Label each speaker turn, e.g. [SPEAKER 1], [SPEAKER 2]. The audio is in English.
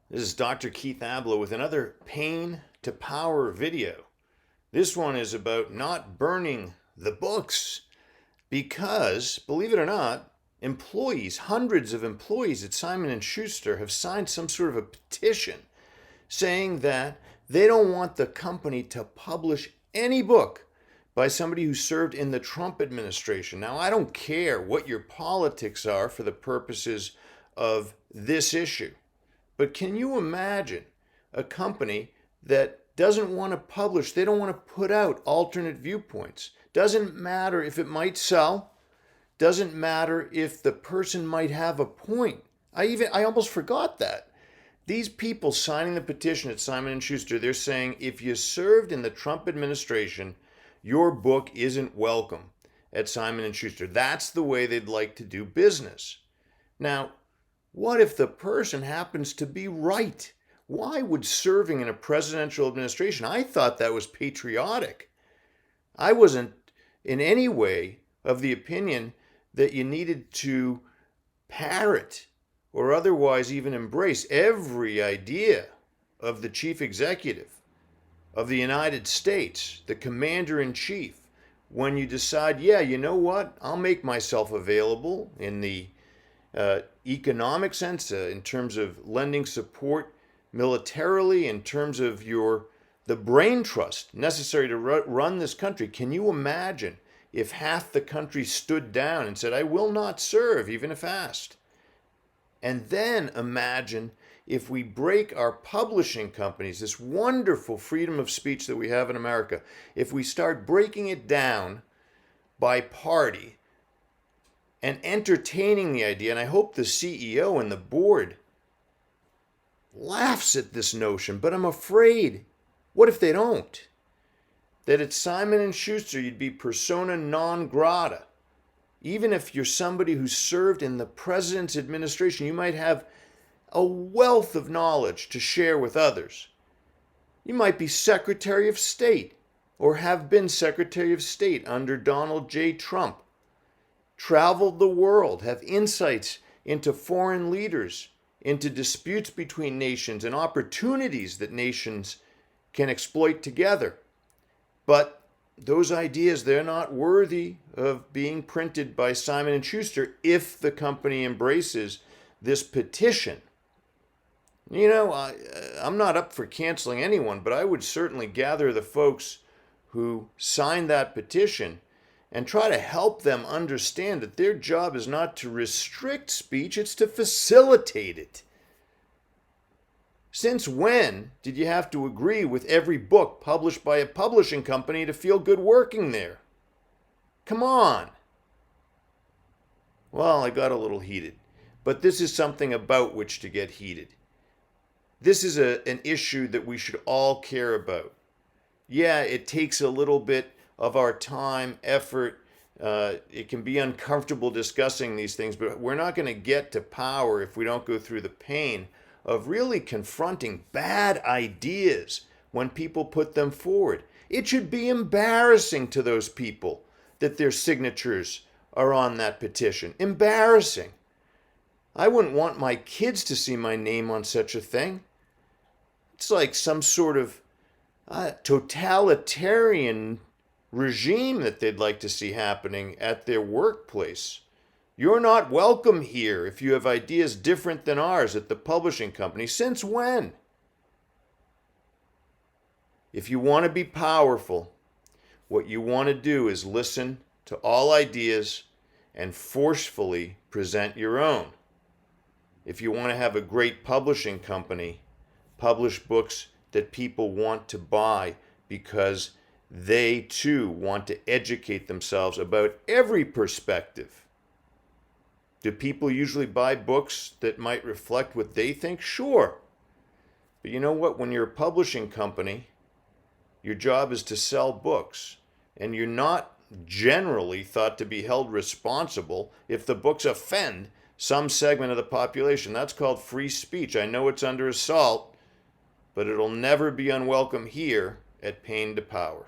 [SPEAKER 1] This is Dr. Keith Ablow with another Pain to Power video. This one is about not burning the books because, believe it or not, employees, hundreds of employees at Simon & Schuster have signed some sort of a petition saying that they don't want the company to publish any book by somebody who served in the Trump administration. Now, I don't care what your politics are for the purposes of this issue. But can you imagine a company that doesn't want to publish, they don't want to put out alternate viewpoints? Doesn't matter if it might sell, doesn't matter if the person might have a point. I almost forgot that. These people signing the petition at Simon & Schuster, they're saying if you served in the Trump administration, your book isn't welcome at Simon & Schuster. That's the way they'd like to do business. Now, what if the person happens to be right? Why would serving in a presidential administration? I thought that was patriotic. I wasn't in any way of the opinion that you needed to parrot or otherwise even embrace every idea of the chief executive of the United States, the commander-in-chief, when you decide, yeah, you know what, I'll make myself available in the economic sense, in terms of lending support militarily, in terms of the brain trust necessary to run this country. Can you imagine if half the country stood down and said, I will not serve, even if asked? And then imagine if we break our publishing companies, this wonderful freedom of speech that we have in America, if we start breaking it down by party, and entertaining the idea, and I hope the CEO and the board laughs at this notion, but I'm afraid, what if they don't? That at Simon & Schuster you'd be persona non grata. Even if you're somebody who served in the president's administration, you might have a wealth of knowledge to share with others. You might be Secretary of State, or have been Secretary of State under Donald J. Trump. Traveled the world, have insights into foreign leaders, into disputes between nations and opportunities that nations can exploit together. But those ideas, they're not worthy of being printed by Simon & Schuster if the company embraces this petition. You know, I'm not up for canceling anyone, but I would certainly gather the folks who signed that petition and try to help them understand that their job is not to restrict speech, it's to facilitate it. Since when did you have to agree with every book published by a publishing company to feel good working there? Come on. Well, I got a little heated, but this is something about which to get heated. This is an issue that we should all care about. Yeah, it takes a little bit of our time, effort. It can be uncomfortable discussing these things, but we're not going to get to power if we don't go through the pain of really confronting bad ideas when people put them forward. It should be embarrassing to those people that their signatures are on that petition. Embarrassing. I wouldn't want my kids to see my name on such a thing. It's like some sort of totalitarian regime that they'd like to see happening at their workplace. You're not welcome here if you have ideas different than ours at the publishing company. Since when? If you want to be powerful, what you want to do is listen to all ideas and forcefully present your own. If you want to have a great publishing company, publish books that people want to buy because they too want to educate themselves about every perspective. Do people usually buy books that might reflect what they think? Sure. But you know what? When you're a publishing company, your job is to sell books, and you're not generally thought to be held responsible if the books offend some segment of the population. That's called free speech. I know it's under assault, but it'll never be unwelcome here at Pain to Power.